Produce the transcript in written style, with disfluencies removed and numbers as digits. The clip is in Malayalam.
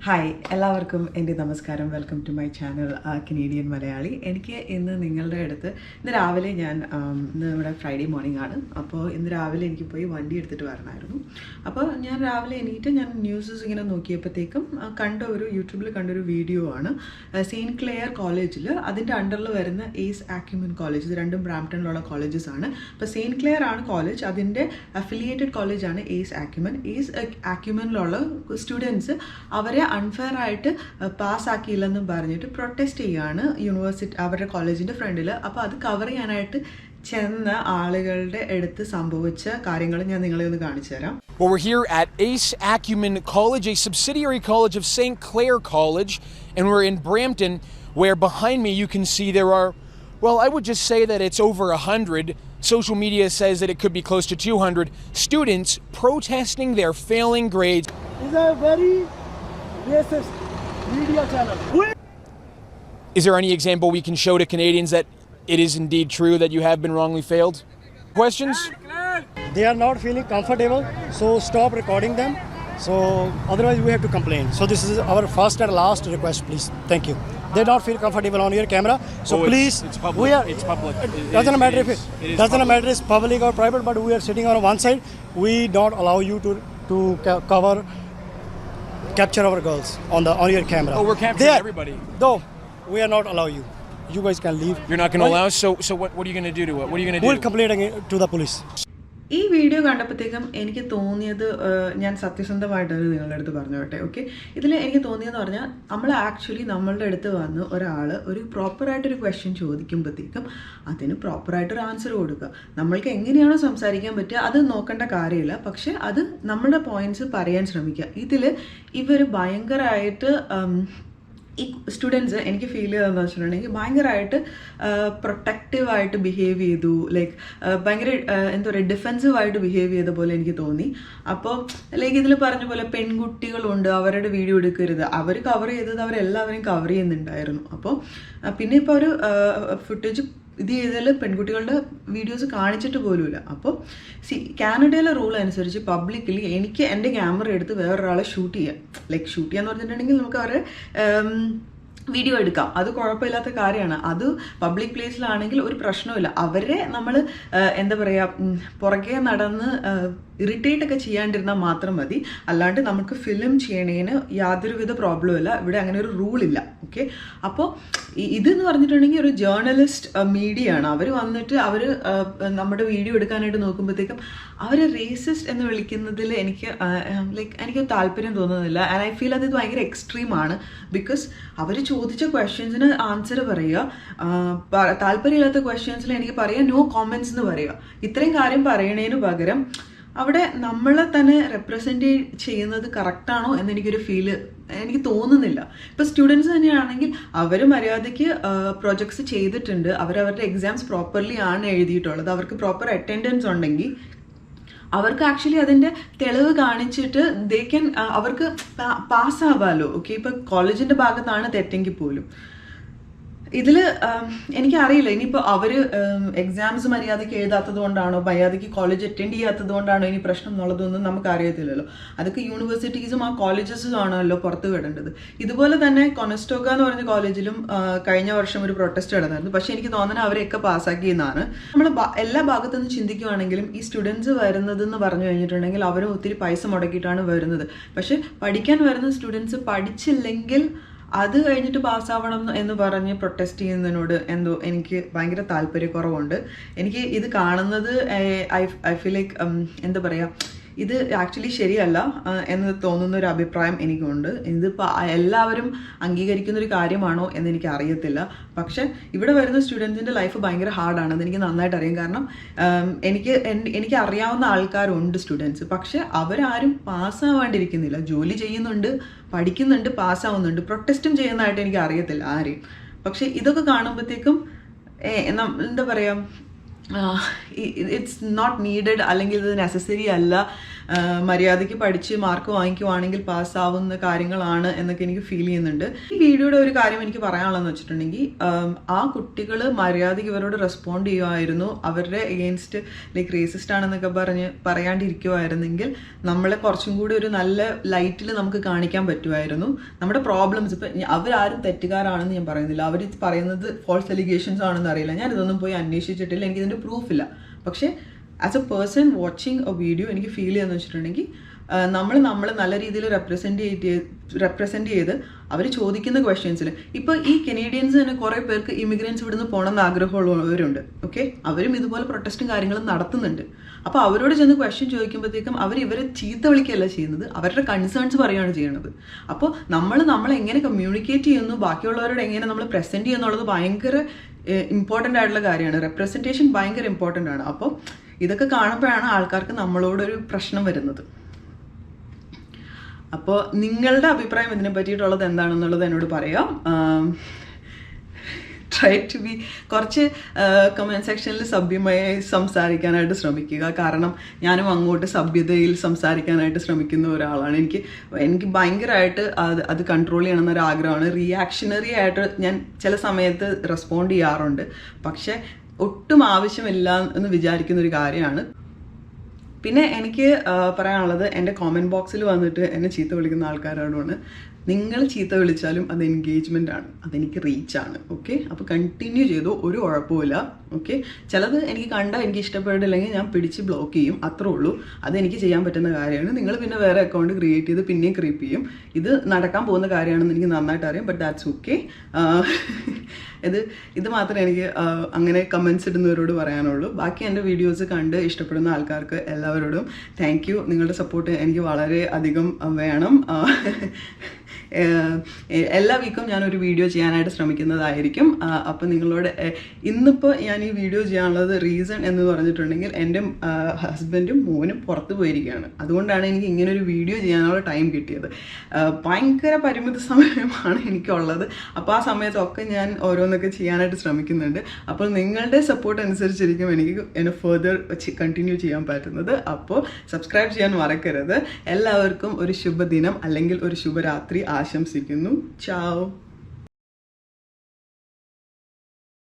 ഹായ് എല്ലാവർക്കും എൻ്റെ നമസ്കാരം. Welcome to my channel Canadian Malayali. എനിക്ക് ഇന്ന് നിങ്ങളുടെ അടുത്ത് ഇന്ന് രാവിലെ ഇന്ന് ഇവിടെ ഫ്രൈഡേ മോർണിംഗ് ആണ്. അപ്പോൾ ഇന്ന് രാവിലെ എനിക്ക് പോയി വണ്ടി എടുത്തിട്ട് വരണമായിരുന്നു. അപ്പോൾ ഞാൻ രാവിലെ എണീറ്റ് ഞാൻ ന്യൂസസ് ഇങ്ങനെ നോക്കിയപ്പോഴത്തേക്കും യൂട്യൂബിൽ കണ്ടൊരു വീഡിയോ ആണ്. സെയിൻറ്റ് ക്ലെയർ കോളേജിൽ അതിൻ്റെ അണ്ടറിൽ വരുന്ന ഏസ് ആക്യുമൻ കോളേജ്, ഇത് രണ്ടും ബ്രാംപ്ടണിലുള്ള കോളേജസ് ആണ്. അപ്പോൾ സെയിൻറ്റ് ക്ലെയർ ആണ് കോളേജ്, അതിൻ്റെ അഫിലിയേറ്റഡ് കോളേജാണ് ഏസ് ആക്യുമൻ. ഏസ് ആക്യുമനിലുള്ള സ്റ്റുഡൻസ് അവരെ അൺഫെയർ ആയിട്ട് പാസ്സാക്കിയില്ലെന്നും പറഞ്ഞിട്ട് പ്രൊട്ടസ്റ്റ് ചെയ്യുകയാണ് യൂണിവേഴ്സിറ്റി അവരുടെ കോളേജിൻ്റെ ഫ്രണ്ടിൽ. അപ്പോൾ അത് കവർ ചെയ്യാനായിട്ട് ചെന്ന ആളുകളുടെ അടുത്ത് സംഭവിച്ച കാര്യങ്ങൾ ഞാൻ നിങ്ങളെ ഒന്ന് കാണിച്ചു തരാം. Well, we're here at Ace Acumen College, a subsidiary college of St. Clair College, and we're in Brampton, where behind me you can see there are, well, I would just say that it's over 100. Social media says that it could be close to 200 students protesting their failing grades. Is a very racist media channel. Is there any example we can show to Canadians that it is indeed true that you have been wrongly failed? Questions? They are not feeling comfortable, so stop recording them. So otherwise we have to complain. So this is our first and last request, please. Thank you. They don't feel comfortable on your camera, so please. It's public. It's public. Doesn't matter if doesn't matter if it's public or private, but we are sitting on one side. We don't allow you to capture our girls on your camera. Oh, we're capturing everybody. No, we are not allow you. You guys can leave. You're not going to allow us? So what are you going to do to it? What are you going to do? We'll complain to the police. ഈ വീഡിയോ കണ്ടപ്പോഴത്തേക്കും എനിക്ക് തോന്നിയത്, ഞാൻ സത്യസന്ധമായിട്ടാണ് നിങ്ങളുടെ അടുത്ത് പറഞ്ഞു കേട്ടെ. ഓക്കെ, ഇതിൽ എനിക്ക് തോന്നിയെന്ന് പറഞ്ഞാൽ നമ്മളുടെ അടുത്ത് വന്ന് ഒരാൾ ഒരു പ്രോപ്പറായിട്ടൊരു ക്വസ്റ്റ്യൻ ചോദിക്കുമ്പോഴത്തേക്കും അതിന് പ്രോപ്പറായിട്ടൊരു ആൻസർ കൊടുക്കുക. നമ്മൾക്ക് എങ്ങനെയാണോ സംസാരിക്കാൻ പറ്റുക അത് നോക്കേണ്ട കാര്യമില്ല, പക്ഷെ അത് നമ്മുടെ പോയിന്റ്സ് പറയാൻ ശ്രമിക്കുക. ഇതിൽ ഇവർ ഭയങ്കരമായിട്ട് ഈ സ്റ്റുഡൻസ് എനിക്ക് ഫീൽ ചെയ്തതെന്ന് വെച്ചിട്ടുണ്ടെങ്കിൽ ഭയങ്കരമായിട്ട് പ്രൊട്ടക്റ്റീവായിട്ട് ബിഹേവ് ചെയ്തു, ലൈക്ക് ഭയങ്കര എന്താ പറയുക ഡിഫെൻസീവായിട്ട് ബിഹേവ് ചെയ്ത പോലെ എനിക്ക് തോന്നി. അപ്പോൾ ലൈക്ക് ഇതിൽ പറഞ്ഞ പോലെ പെൺകുട്ടികളുണ്ട്, അവരുടെ വീഡിയോ എടുക്കരുത്, അവർ കവർ ചെയ്തത് അവരെല്ലാവരെയും കവർ ചെയ്യുന്നുണ്ടായിരുന്നു. അപ്പോൾ പിന്നെ ഇപ്പോൾ ഒരു ഫുട്ടേജ് ഇത് ചെയ്താൽ പെൺകുട്ടികളുടെ വീഡിയോസ് കാണിച്ചിട്ട് പോലുമില്ല. അപ്പോൾ കാനഡയിലെ റൂൾ അനുസരിച്ച് പബ്ലിക്കലി എനിക്ക് എൻ്റെ ക്യാമറ എടുത്ത് വേറൊരാളെ ഷൂട്ട് ചെയ്യാം. ലൈക്ക് ഷൂട്ട് ചെയ്യാന്ന് പറഞ്ഞിട്ടുണ്ടെങ്കിൽ നമുക്ക് അവരെ വീഡിയോ എടുക്കാം, അത് കുഴപ്പമില്ലാത്ത കാര്യമാണ്. അത് പബ്ലിക് പ്ലേസിലാണെങ്കിൽ ഒരു പ്രശ്നമില്ല. അവരെ നമ്മൾ എന്താ പറയുക പുറകെ നടന്ന് ഇറിറ്റേറ്റ് ഒക്കെ ചെയ്യാണ്ടിരുന്നാൽ മാത്രം മതി. അല്ലാണ്ട് നമുക്ക് ഫിലിം ചെയ്യണേന് യാതൊരുവിധ പ്രോബ്ലം ഇല്ല. ഇവിടെ അങ്ങനെ ഒരു റൂളില്ല. ഓക്കെ, അപ്പോൾ ഇതെന്ന് പറഞ്ഞിട്ടുണ്ടെങ്കിൽ ഒരു ജേർണലിസ്റ്റ് മീഡിയ ആണ്. അവർ വന്നിട്ട് അവർ നമ്മുടെ വീഡിയോ എടുക്കാനായിട്ട് നോക്കുമ്പോഴത്തേക്കും അവർ റേസിസ്റ്റ് എന്ന് വിളിക്കുന്നതിൽ എനിക്ക് താല്പര്യം തോന്നുന്നില്ല. ആൻഡ് ഐ ഫീൽ അത് ഇത് ഭയങ്കര എക്സ്ട്രീമാണ്. ബിക്കോസ് അവർ ചോദിച്ച ക്വസ്റ്റ്യൻസിന് ആൻസർ പറയുക, താല്പര്യമില്ലാത്ത ക്വസ്റ്റ്യൻസിൽ എനിക്ക് പറയാം നോ കോമെന്റ്സ് എന്ന് പറയുക. ഇത്രയും കാര്യം പറയണതിന് പകരം അവിടെ നമ്മളെ തന്നെ റെപ്രസെൻറ്റ് ചെയ്യുന്നത് കറക്റ്റാണോ എന്നെനിക്കൊരു എനിക്ക് തോന്നുന്നില്ല. ഇപ്പോൾ സ്റ്റുഡൻസ് തന്നെയാണെങ്കിൽ അവർ മര്യാദയ്ക്ക് പ്രൊജക്ട്സ് ചെയ്തിട്ടുണ്ട്, അവരവരുടെ എക്സാംസ് പ്രോപ്പർലി ആണ് എഴുതിയിട്ടുള്ളത്, അവർക്ക് പ്രോപ്പർ അറ്റൻഡൻസ് ഉണ്ടെങ്കിൽ അവർക്ക് ആക്ച്വലി അതിൻ്റെ തെളിവ് കാണിച്ചിട്ട് അവർക്ക് പാസ്സാവാലോ. ഓക്കെ, ഇപ്പോൾ കോളേജിൻ്റെ ഭാഗത്താണ് തെറ്റെങ്കിൽ പോലും ഇതിൽ എനിക്കറിയില്ല ഇനിയിപ്പോൾ അവർ എക്സാംസ് മര്യാദയ്ക്ക് എഴുതാത്തത് കൊണ്ടാണോ, മര്യാദയ്ക്ക് കോളേജ് അറ്റൻഡ് ചെയ്യാത്തത് കൊണ്ടാണോ ഇനി പ്രശ്നം എന്നുള്ളതൊന്നും നമുക്കറിയത്തില്ലല്ലോ. അതൊക്കെ യൂണിവേഴ്സിറ്റീസും ആ കോളേജസും ആണല്ലോ പുറത്ത് വിടേണ്ടത്. ഇതുപോലെ തന്നെ കൊനസ്റ്റോക്ക എന്ന് പറഞ്ഞ കോളേജിലും കഴിഞ്ഞ വർഷം ഒരു പ്രൊട്ടസ്റ്റ് നടന്നായിരുന്നു. പക്ഷേ എനിക്ക് തോന്നുന്നത് അവരെയൊക്കെ പാസ്സാക്കിയെന്നാണ്. നമ്മൾ എല്ലാ ഭാഗത്തു നിന്ന് ചിന്തിക്കുകയാണെങ്കിലും ഈ സ്റ്റുഡൻസ് വരുന്നതെന്ന് പറഞ്ഞു കഴിഞ്ഞിട്ടുണ്ടെങ്കിൽ അവരും ഒത്തിരി പൈസ മുടക്കിയിട്ടാണ് വരുന്നത്. പക്ഷെ പഠിക്കാൻ വരുന്ന സ്റ്റുഡൻസ് പഠിച്ചില്ലെങ്കിൽ അത് കഴിഞ്ഞിട്ട് പാസ്സാവണം എന്ന് പറഞ്ഞ് പ്രൊട്ടസ്റ്റ് ചെയ്യുന്നതിനോട് എന്തോ എനിക്ക് ഭയങ്കര താല്പര്യക്കുറവുണ്ട്. എനിക്ക് ഇത് കാണുന്നത് ഐ ഫീൽ ലൈക്ക് എന്താ പറയുക, ഇത് ആക്ച്വലി ശരിയല്ല എന്ന് തോന്നുന്ന ഒരു അഭിപ്രായം എനിക്കുണ്ട്. ഇതിപ്പോൾ എല്ലാവരും അംഗീകരിക്കുന്ന ഒരു കാര്യമാണോ എന്ന് എനിക്ക് അറിയത്തില്ല. പക്ഷെ ഇവിടെ വരുന്ന സ്റ്റുഡൻസിൻ്റെ ലൈഫ് ഭയങ്കര ഹാർഡാണ്, അതെനിക്ക് നന്നായിട്ട് അറിയാം. കാരണം എനിക്ക് അറിയാവുന്ന ആൾക്കാരുണ്ട് സ്റ്റുഡൻസ്, പക്ഷെ അവരാരും പാസ്സാവാണ്ടിരിക്കുന്നില്ല. ജോലി ചെയ്യുന്നുണ്ട്, പഠിക്കുന്നുണ്ട്, പാസ്സാവുന്നുണ്ട്, പ്രൊട്ടസ്റ്റും ചെയ്യുന്നതായിട്ട് എനിക്ക് അറിയത്തില്ല ആരെയും. പക്ഷെ ഇതൊക്കെ കാണുമ്പോഴത്തേക്കും എന്താ പറയുക, ഇറ്റ്സ് നോട്ട് നീഡഡ്, അല്ലെങ്കിൽ ഇത് നെസസറി അല്ല മര്യാദയ്ക്ക് പഠിച്ച് മാർക്ക് വാങ്ങിക്കുവാണെങ്കിൽ പാസ്സാവുന്ന കാര്യങ്ങളാണ് എന്നൊക്കെ എനിക്ക് ഫീൽ ചെയ്യുന്നുണ്ട്. ഈ വീഡിയോയുടെ ഒരു കാര്യം എനിക്ക് പറയാനുള്ളതെന്ന് വെച്ചിട്ടുണ്ടെങ്കിൽ ആ കുട്ടികൾ മര്യാദയ്ക്ക് ഇവരോട് റെസ്പോണ്ട് ചെയ്യുമായിരുന്നു. അവരുടെ എഗെയിൻസ്റ്റ് ലൈക്ക് റേസിസ്റ്റ് ആണെന്നൊക്കെ പറയാണ്ടിരിക്കുമായിരുന്നെങ്കിൽ നമ്മളെ കുറച്ചും കൂടി ഒരു നല്ല ലൈറ്റിൽ നമുക്ക് കാണിക്കാൻ പറ്റുമായിരുന്നു. നമ്മുടെ പ്രോബ്ലംസ് ഇപ്പം അവരാരും തെറ്റുകാരാണെന്ന് ഞാൻ പറയുന്നില്ല, അവർ പറയുന്നത് ഫോൾസ് അലിഗേഷൻസ് ആണെന്ന് അറിയില്ല, ഞാൻ ഇതൊന്നും പോയി അന്വേഷിച്ചിട്ടില്ല, എനിക്കിതിൻ്റെ പ്രൂഫില്ല. പക്ഷേ as A person watching A video എനിക്ക് ഫീൽ ചെയ്യുന്നത് വെച്ചിട്ടുണ്ടെങ്കിൽ നമ്മൾ നല്ല രീതിയിൽ റെപ്രസെൻറ്റ് ചെയ്ത് അവർ ചോദിക്കുന്ന ക്വസ്റ്റ്യൻസിൽ ഇപ്പോൾ ഈ കനേഡിയൻസ് തന്നെ കുറേ പേർക്ക് ഇമിഗ്രൻസ് ഇവിടുന്ന് പോകണമെന്ന് ആഗ്രഹമുള്ളവരുണ്ട്. ഓക്കെ, അവരും ഇതുപോലെ പ്രൊട്ടസ്റ്റും കാര്യങ്ങളും നടത്തുന്നുണ്ട്. അപ്പോൾ അവരോട് ചെന്ന് ക്വസ്റ്റ്യൻ ചോദിക്കുമ്പോഴത്തേക്കും ഇവരെ ചീത്ത വിളിക്കുകയല്ല ചെയ്യുന്നത്, അവരുടെ കൺസേൺസ് പറയുകയാണ് ചെയ്യുന്നത്. അപ്പോൾ നമ്മൾ എങ്ങനെ കമ്മ്യൂണിക്കേറ്റ് ചെയ്യുന്നു, ബാക്കിയുള്ളവരോട് എങ്ങനെ നമ്മൾ പ്രസൻറ്റ് ചെയ്യുന്നുള്ളത് ഭയങ്കര ഇമ്പോർട്ടൻ്റ് ആയിട്ടുള്ള കാര്യമാണ്. റെപ്രസെൻറ്റേഷൻ ഭയങ്കര ഇമ്പോർട്ടൻ്റ് ആണ്. അപ്പോൾ ഇതൊക്കെ കാണുമ്പോഴാണ് ആൾക്കാർക്ക് നമ്മളോടൊരു പ്രശ്നം വരുന്നത്. അപ്പോൾ നിങ്ങളുടെ അഭിപ്രായം ഇതിനെ പറ്റിയിട്ടുള്ളത് എന്താണെന്നുള്ളത് എന്നോട് പറയാം. ട്രൈ ടു ബി കുറച്ച് കമൻറ്റ് സെക്ഷനിൽ സഭ്യമായി സംസാരിക്കാനായിട്ട് ശ്രമിക്കുക. കാരണം ഞാനും അങ്ങോട്ട് സഭ്യതയിൽ സംസാരിക്കാനായിട്ട് ശ്രമിക്കുന്ന ഒരാളാണ്. എനിക്ക് ഭയങ്കരമായിട്ട് അത് കൺട്രോൾ ചെയ്യണമെന്നൊരു ആഗ്രഹമാണ്. റിയാക്ഷണറി ആയിട്ട് ഞാൻ ചില സമയത്ത് റെസ്പോണ്ട് ചെയ്യാറുണ്ട്, പക്ഷെ ഒട്ടും ആവശ്യമില്ല എന്ന് വിചാരിക്കുന്ന ഒരു കാര്യമാണ്. പിന്നെ എനിക്ക് പറയാനുള്ളത് എൻ്റെ കോമെൻറ്റ് ബോക്സിൽ വന്നിട്ട് എന്നെ ചീത്ത വിളിക്കുന്ന ആൾക്കാരോടാണ്. നിങ്ങൾ ചീത്ത വിളിച്ചാലും അത് എൻഗേജ്മെൻ്റ് ആണ്, അതെനിക്ക് റീച്ചാണ്. ഓക്കെ, അപ്പോൾ കണ്ടിന്യൂ ചെയ്തു, ഒരു കുഴപ്പമില്ല. ഓക്കെ, ചിലത് എനിക്ക് കണ്ടാൽ എനിക്ക് ഇഷ്ടപ്പെടില്ലെങ്കിൽ ഞാൻ പിടിച്ച് ബ്ലോക്ക് ചെയ്യും, അത്രേ ഉള്ളൂ. അതെനിക്ക് ചെയ്യാൻ പറ്റുന്ന കാര്യമാണ്. നിങ്ങൾ പിന്നെ വേറെ അക്കൗണ്ട് ക്രിയേറ്റ് ചെയ്ത് പിന്നെയും ക്രീപ്പ് ചെയ്യും. ഇത് നടക്കാൻ പോകുന്ന കാര്യമാണെന്ന് എനിക്ക് നന്നായിട്ട് അറിയാം, ബട്ട് ദാറ്റ്സ് ഓക്കെ. ഇത് മാത്രമേ എനിക്ക് അങ്ങനെ കമൻസ് ഇടുന്നവരോട് പറയാനുള്ളൂ. ബാക്കി എൻ്റെ വീഡിയോസ് കണ്ട് ഇഷ്ടപ്പെടുന്ന ആൾക്കാർക്ക് എല്ലാവരോടും താങ്ക് യു. നിങ്ങളുടെ സപ്പോർട്ട് എനിക്ക് വളരെ അധികം വേണം. എല്ലാ വീക്കും ഞാനൊരു വീഡിയോ ചെയ്യാനായിട്ട് ശ്രമിക്കുന്നതായിരിക്കും. അപ്പോൾ നിങ്ങളോട് ഇന്നിപ്പോൾ ഞാൻ ഈ വീഡിയോ ചെയ്യാനുള്ളത് റീസൺ എന്ന് പറഞ്ഞിട്ടുണ്ടെങ്കിൽ എൻ്റെ ഹസ്ബൻഡും മോനും പുറത്ത് പോയിരിക്കുകയാണ്. അതുകൊണ്ടാണ് എനിക്ക് ഇങ്ങനൊരു വീഡിയോ ചെയ്യാനുള്ള ടൈം കിട്ടിയത്. ഭയങ്കര പരിമിത സമയമാണ് എനിക്കുള്ളത്. അപ്പോൾ ആ സമയത്തൊക്കെ ഞാൻ ഓരോന്നൊക്കെ ചെയ്യാനായിട്ട് ശ്രമിക്കുന്നുണ്ട്. അപ്പോൾ നിങ്ങളുടെ സപ്പോർട്ട് അനുസരിച്ചിരിക്കും എനിക്ക് ഫർദർ കണ്ടിന്യൂ ചെയ്യാൻ പറ്റുന്നത്. അപ്പോൾ സബ്സ്ക്രൈബ് ചെയ്യാൻ മറക്കരുത്. എല്ലാവർക്കും ഒരു ശുഭദിനം അല്ലെങ്കിൽ ഒരു ശുഭരാത്രി ആശംസിക്കുന്നു. ചാओ.